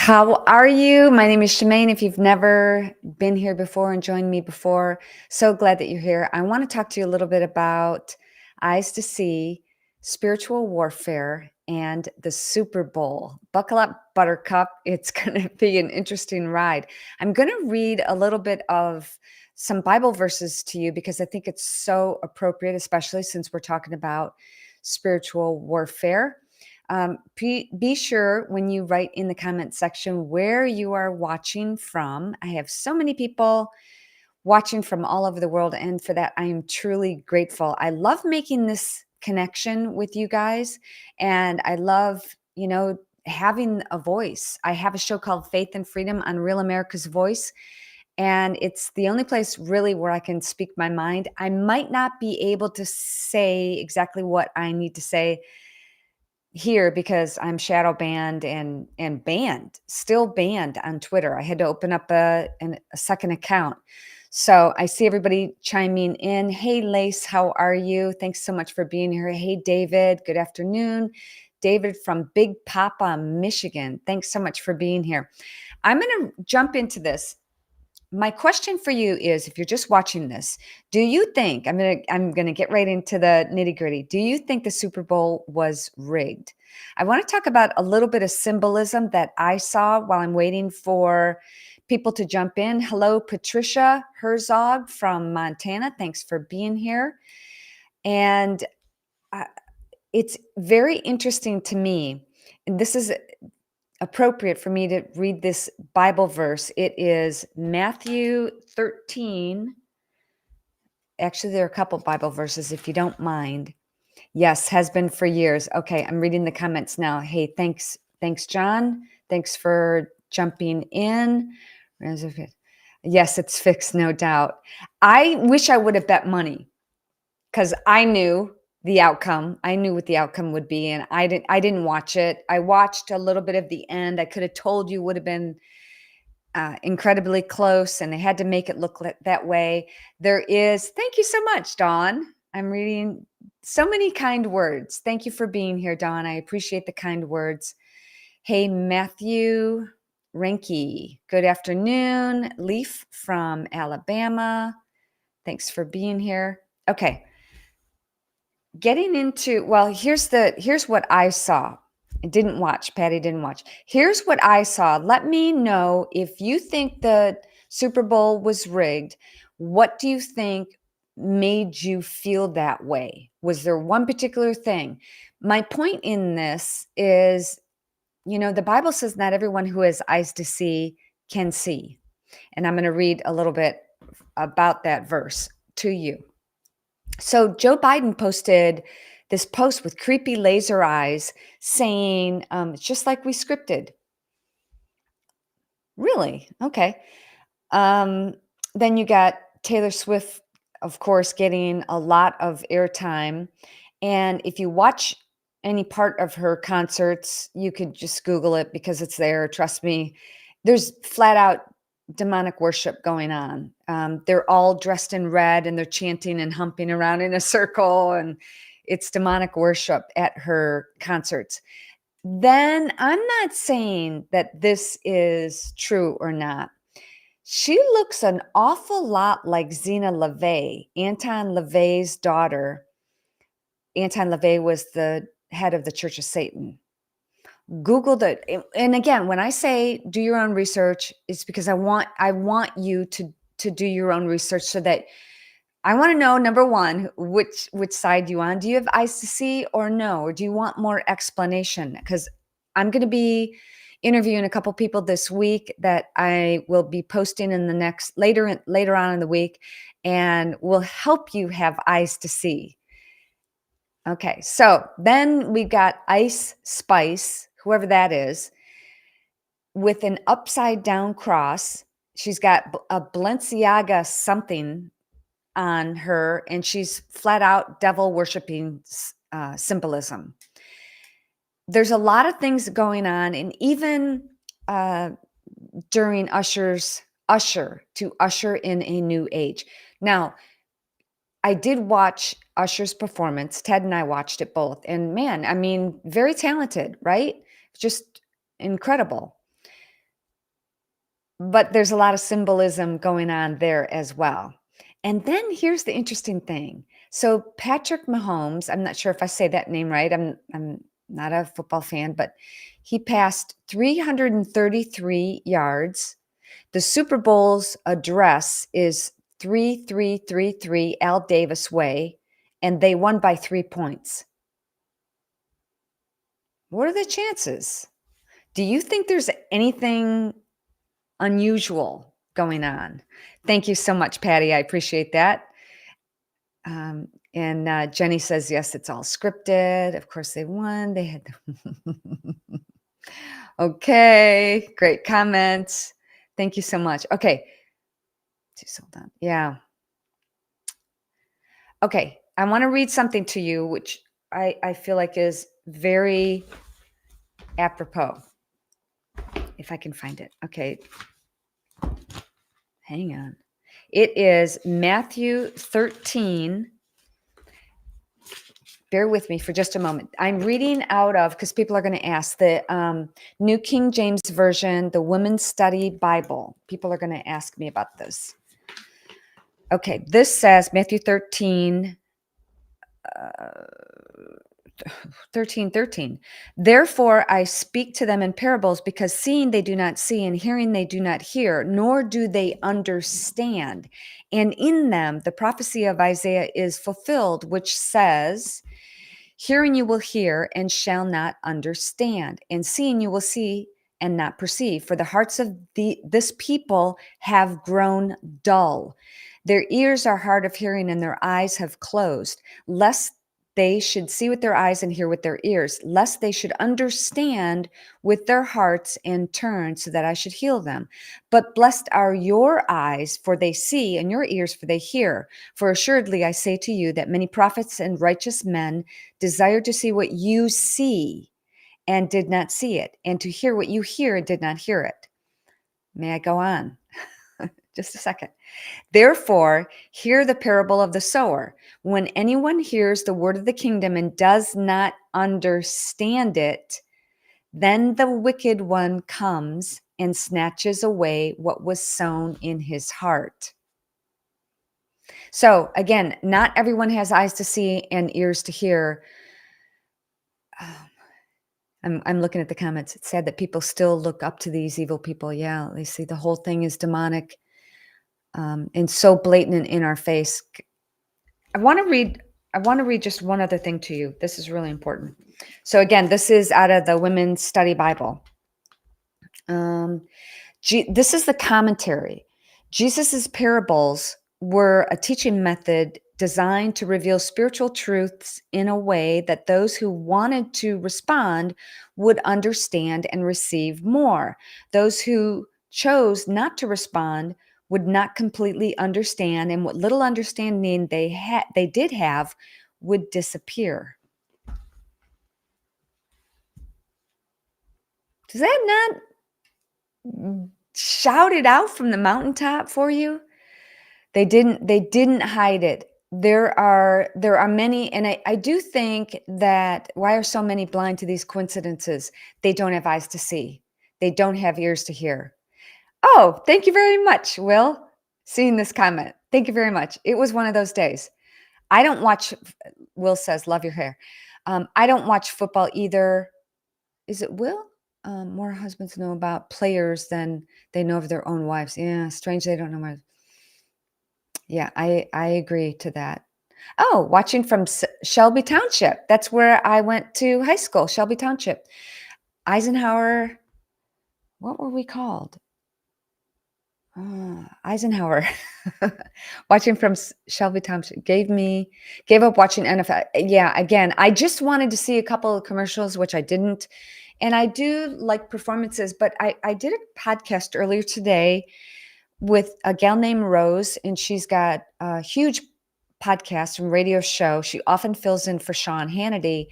How are you? My name is Shemaine. If you've never been here before and joined me before, so glad that you're here. I want to talk to you a little bit about eyes to see, spiritual warfare, and the Super Bowl. Buckle up, Buttercup. It's going to be an interesting ride. I'm going to read a little bit of some Bible verses to you because I think it's so appropriate, especially since we're talking about spiritual warfare. Be sure when you write in the comment section where you are watching from. I have so many people watching from all over the world, and for that, I am truly grateful. I love making this connection with you guys, and I love, having a voice. I have a show called Faith and Freedom on Real America's Voice, and it's the only place really where I can speak my mind. I might not be able to say exactly what I need to say here because I'm shadow banned and banned, still banned on Twitter. I had to open up a second account. So I see everybody chiming in. Hey, Lace, how are you? Thanks so much for being here. Hey, David, good afternoon. David from Big Papa, Michigan. Thanks so much for being here. I'm going to jump into this. My question for you is, if you're just watching this, do you think I'm gonna get right into the nitty-gritty. Do you think the Super Bowl was rigged? I want to talk about a little bit of symbolism that I saw while I'm waiting for people to jump in. Hello, Patricia Herzog from Montana. Thanks for being here. And it's very interesting to me, and this is appropriate for me to read this Bible verse. It is Matthew 13. Actually, there are a couple Bible verses, if you don't mind. Yes, has been for years. Okay, I'm reading the comments now. Hey, thanks, John. Thanks for jumping in. Yes, it's fixed, no doubt. I wish I would have bet money because I knew the outcome. I knew what the outcome would be, and I didn't watch it. I watched a little bit of the end. I could have told you would have been incredibly close, and they had to make it look that way. Thank you so much, Dawn. I'm reading so many kind words. Thank you for being here, Dawn. I appreciate the kind words. Hey, Matthew Renke, good afternoon. Leaf from Alabama. Thanks for being here. Okay. Getting into, well, here's what I saw. I didn't watch. Patty didn't watch. Here's what I saw. Let me know if you think the Super Bowl was rigged. What do you think made you feel that way? Was there one particular thing? My point in this is, the Bible says not everyone who has eyes to see can see. And I'm going to read a little bit about that verse to you. So Joe Biden posted this post with creepy laser eyes saying, it's just like we scripted. Really? Okay. Then you got Taylor Swift, of course, getting a lot of airtime. And if you watch any part of her concerts, you could just Google it because it's there. Trust me. There's flat out demonic worship going on. They're all dressed in red and they're chanting and humping around in a circle, and it's demonic worship at her concerts. Then I'm not saying that this is true or not. She looks an awful lot like Zena LaVey, Anton LaVey's daughter. Anton LaVey was the head of the Church of Satan. Google it. And again, when I say do your own research, it's because I want you to do your own research so that I want to know, number one, which side you on. Do you have eyes to see or no? Or do you want more explanation? Because I'm going to be interviewing a couple people this week that I will be posting in the later on in the week, and will help you have eyes to see. Okay, so then we've got Ice Spice, whoever that is, with an upside down cross. She's got a Balenciaga something on her, and she's flat out devil worshiping symbolism. There's a lot of things going on, and even during usher in a new age. Now, I did watch Usher's performance. Ted and I watched it both. And man, I mean, very talented, right? Just incredible. but there's a lot of symbolism going on there as well. And then here's the interesting thing. So Patrick Mahomes, I'm not sure if I say that name right. I'm not a football fan, but he passed 333 yards. The Super Bowl's address is 3333 Al Davis Way, and they won by 3 points. What are the chances? Do you think there's anything unusual going on? Thank you so much, Patty. I appreciate that. And Jenny says, yes, it's all scripted. Of course, they won. They had. Okay, great comments. Thank you so much. Okay, just hold on. Yeah. Okay, I want to read something to you, which I feel like is very apropos. If I can find it. Okay. Hang on. It is Matthew 13. Bear with me for just a moment. I'm reading out of, because people are going to ask, the New King James Version, the Women's Study Bible. People are going to ask me about this. Okay, this says, Matthew 13, 13. Therefore I speak to them in parables, because seeing they do not see, and hearing they do not hear, nor do they understand. And in them the prophecy of Isaiah is fulfilled, which says, hearing you will hear and shall not understand, and seeing you will see and not perceive. For the hearts of this people have grown dull. Their ears are hard of hearing, and their eyes have closed, lest they should see with their eyes and hear with their ears, lest they should understand with their hearts and turn, so that I should heal them. But blessed are your eyes, for they see, and your ears, for they hear. For assuredly I say to you that many prophets and righteous men desired to see what you see and did not see it, and to hear what you hear and did not hear it. May I go on? Just a second. Therefore, hear the parable of the sower. When anyone hears the word of the kingdom and does not understand it, then the wicked one comes and snatches away what was sown in his heart. So again, not everyone has eyes to see and ears to hear. I'm looking at the comments. It's sad that people still look up to these evil people. Yeah, they see the whole thing is demonic, and so blatant and in our face. I want to read just one other thing to you. This is really important. So again, this is out of the Women's Study Bible. This is the commentary. Jesus's parables were a teaching method designed to reveal spiritual truths in a way that those who wanted to respond would understand and receive more. Those who chose not to respond would not completely understand, and what little understanding they did have would disappear. Does that not shout it out from the mountaintop for you? They didn't hide it. There are many, and I do think that, why are so many blind to these coincidences? They don't have eyes to see. They don't have ears to hear. Oh, thank you very much, Will. Seeing this comment. Thank you very much. It was one of those days. I don't watch, Will says, love your hair. I don't watch football either. Is it Will? More husbands know about players than they know of their own wives. Yeah, strange they don't know my. Yeah, I agree to that. Oh, watching from Shelby Township. That's where I went to high school, Shelby Township. Eisenhower, what were we called? Eisenhower. Watching from Shelby Township gave up watching NFL. Yeah, again, I just wanted to see a couple of commercials, which I didn't. And I do like performances, but I did a podcast earlier today with a gal named Rose, and she's got a huge podcast and radio show. She often fills in for Sean Hannity.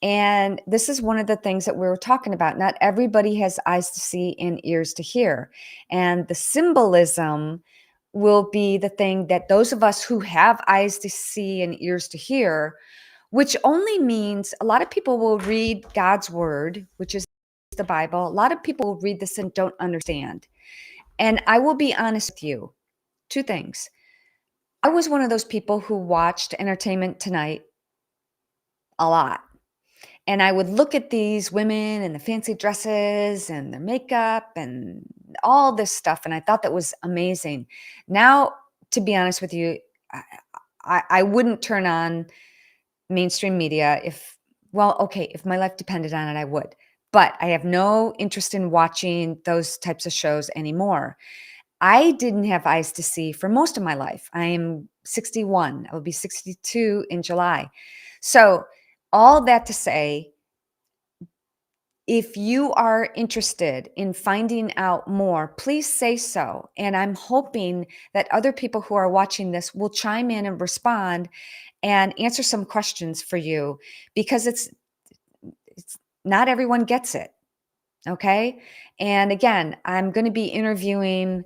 And this is one of the things that we were talking about. Not everybody has eyes to see and ears to hear. And the symbolism will be the thing that those of us who have eyes to see and ears to hear, which only means a lot of people will read God's word, which is the Bible. A lot of people will read this and don't understand. And I will be honest with you, two things. I was one of those people who watched Entertainment Tonight a lot. And I would look at these women and the fancy dresses and their makeup and all this stuff, and I thought that was amazing. Now, to be honest with you, I I wouldn't turn on mainstream media if well, okay, if my life depended on it, I would. But I have no interest in watching those types of shows anymore. I didn't have eyes to see for most of my life. I am 61. I will be 62 in July. So, all that to say, if you are interested in finding out more, please say so. And I'm hoping that other people who are watching this will chime in and respond and answer some questions for you because it's not everyone gets it. Okay? And again, I'm going to be interviewing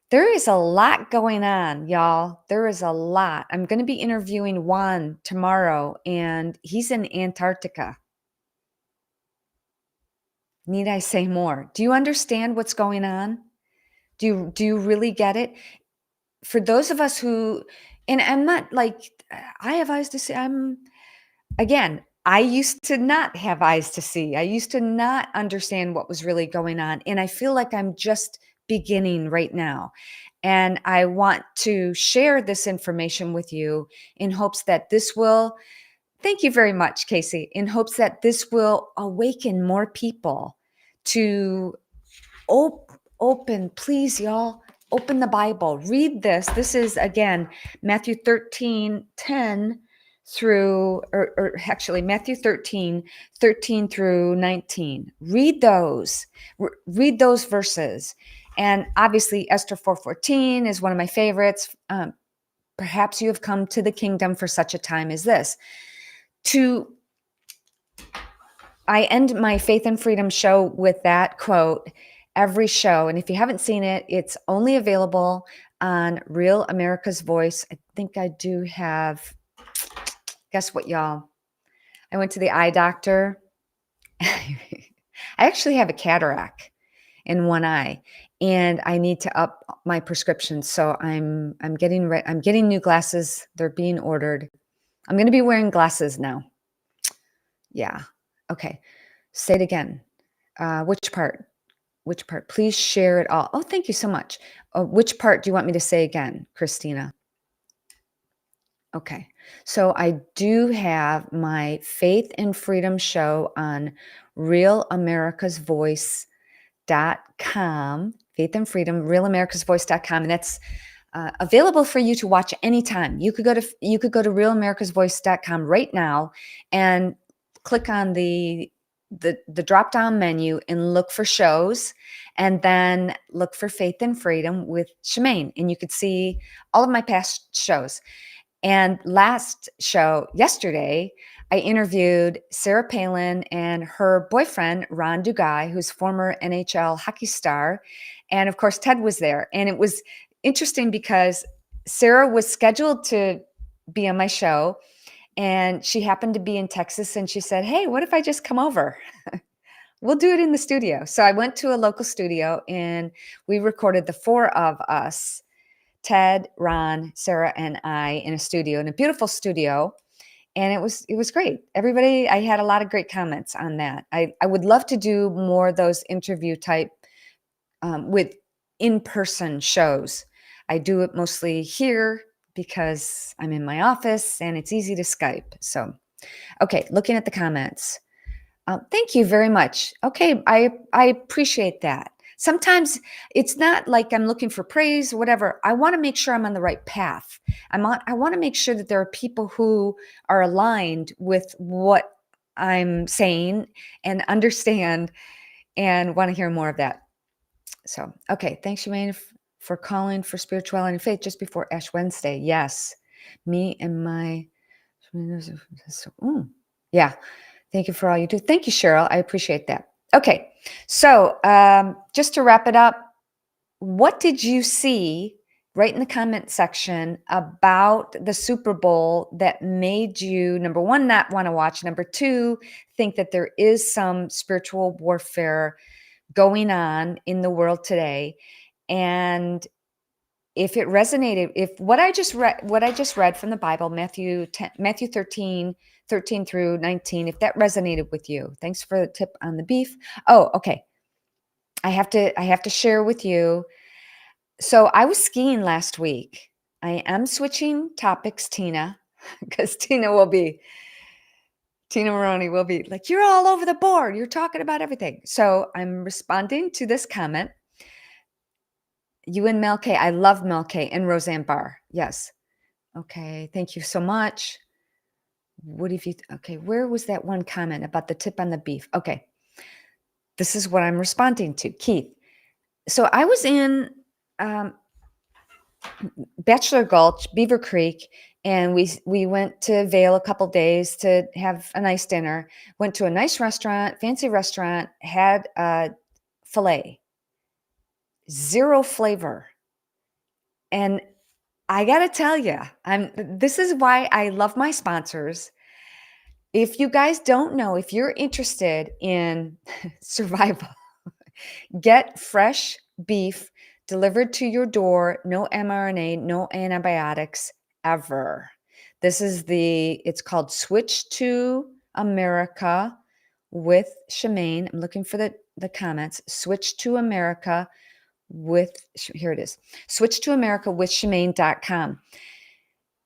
there is a lot going on, y'all. There is a lot. I'm going to be interviewing Juan tomorrow and he's in Antarctica. Need I say more? Do you understand what's going on? Do you really get it? For those of us who and I'm not like I have eyes to see. Again, I used to not have eyes to see. I used to not understand what was really going on, and I feel like I'm just beginning right now. And I want to share this information with you in hopes that this will thank you very much, Casey, in hopes that this will awaken more people to open, please, y'all, open the Bible. Read this. This is, again, Matthew 13:10 through, or actually Matthew 13:13 through 19. Read those. Read those verses. And obviously, Esther 4:14 is one of my favorites. Perhaps you have come to the kingdom for such a time as this. I end my Faith and Freedom show with that quote every show. And if you haven't seen it, it's only available on Real America's Voice. I think I do have, guess what, y'all? I went to the eye doctor. I actually have a cataract in one eye and I need to up my prescription. So I'm getting new glasses. They're being ordered. I'm going to be wearing glasses now. Yeah. Okay. Say it again. Which part? Which part? Please share it all. Oh, thank you so much. Which part do you want me to say again, Christina? Okay. So I do have my Faith and Freedom show on realamericasvoice.com. Faith and Freedom, realamericasvoice.com. And that's available for you to watch anytime. You could go to realamericasvoice.com right now and click on the drop down menu and look for shows and then look for Faith and Freedom with Shemaine and you could see all of my past shows. And last show yesterday I interviewed Sarah Palin and her boyfriend Ron Dugai, who's former NHL hockey star, and of course Ted was there. And it was interesting because Sarah was scheduled to be on my show and she happened to be in Texas and she said, "Hey, what if I just come over? We'll do it in the studio." So I went to a local studio and we recorded the four of us, Ted, Ron, Sarah, and I in a studio, in a beautiful studio. And it was great. Everybody, I had a lot of great comments on that. I would love to do more of those interview type with in-person shows. I do it mostly here because I'm in my office and it's easy to Skype. So, okay, looking at the comments. Thank you very much. Okay, I appreciate that. Sometimes it's not like I'm looking for praise or whatever. I want to make sure I'm on the right path. I want to make sure that there are people who are aligned with what I'm saying and understand and want to hear more of that. So, okay, thanks, Shemaine, for calling for spirituality and faith just before Ash Wednesday. Yes, me and my, yeah. Thank you for all you do. Thank you, Cheryl. I appreciate that. Okay, so just to wrap it up, what did you see? Write in the comment section about the Super Bowl that made you, number one, not want to watch, number two, think that there is some spiritual warfare going on in the world today. And if it resonated, if what I just read from the Bible, Matthew 13 through 19, if that resonated with you, thanks for the tip on the beef. Oh, okay. I have to share with you. So I was skiing last week. I am switching topics, Tina, because Tina Maroney will be like, you're all over the board. You're talking about everything. So I'm responding to this comment. You and Mel K. I love Mel K and Roseanne Barr. Yes. Okay. Thank you so much. What have you? Okay. Where was that one comment about the tip on the beef? Okay. This is what I'm responding to. Keith. So I was in Bachelor Gulch, Beaver Creek, and we went to Vail a couple days to have a nice dinner. Went to a nice restaurant, fancy restaurant, had a filet. Zero flavor. And I got to tell you, this is why I love my sponsors. If you guys don't know, if you're interested in survival, get fresh beef delivered to your door, no mRNA, no antibiotics ever. It's called Switch to America with Shemaine. I'm looking for the comments. Switch to America here it is. Switch to America with Shemaine.com.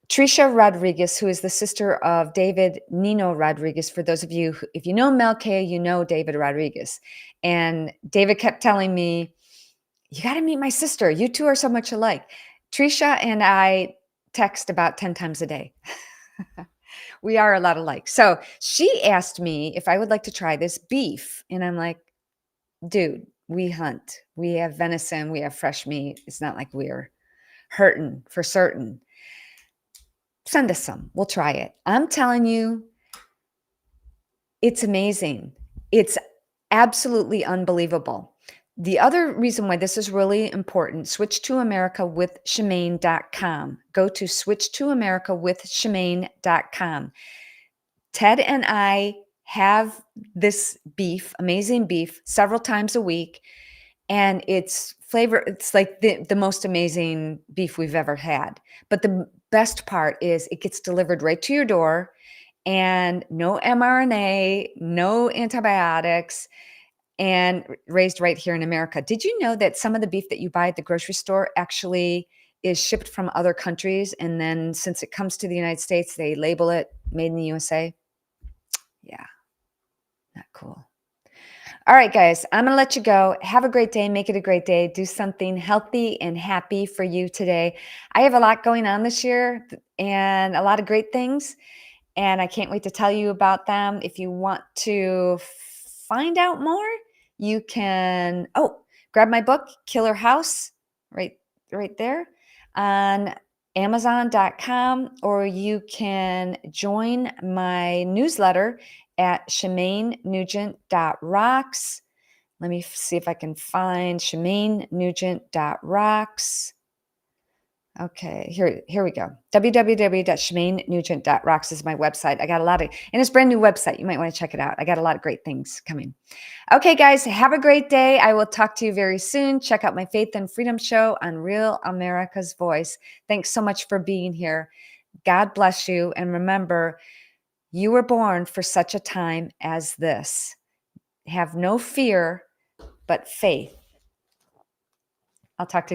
Tricia Rodriguez, who is the sister of David Nino Rodriguez, for those of you, if you know Mel K, you know David Rodriguez. And David kept telling me, you got to meet my sister. You two are so much alike. Tricia and I text about 10 times a day. We are a lot alike. So she asked me if I would like to try this beef. And I'm like, dude, we hunt. We have venison. We have fresh meat. It's not like we're hurting for certain. Send us some. We'll try it. I'm telling you, it's amazing. It's absolutely unbelievable. The other reason why this is really important, switch to America with Shemaine.com. Go to switch to America with Shemaine.com. Ted and I have this beef, amazing beef, several times a week. And it's like the most amazing beef we've ever had. But the best part is it gets delivered right to your door, and no mRNA, no antibiotics, and raised right here in America. Did you know that some of the beef that you buy at the grocery store actually is shipped from other countries? And then since it comes to the United States, they label it made in the USA? Yeah, not cool. All right, guys, I'm going to let you go. Have a great day. Make it a great day. Do something healthy and happy for you today. I have a lot going on this year and a lot of great things, and I can't wait to tell you about them. If you want to find out more, you can grab my book, Killer House, right there on Amazon.com, or you can join my newsletter at ShemaineNugent.rocks. Let me see if I can find ShemaineNugent.rocks. Okay, here we go. www.ShemaineNugent.rocks is my website. I got a lot of, and it's a brand new website. You might want to check it out. I got a lot of great things coming. Okay, guys, have a great day. I will talk to you very soon. Check out my Faith and Freedom show on Real America's Voice. Thanks so much for being here. God bless you. And remember, you were born for such a time as this. Have no fear, but faith. I'll talk to you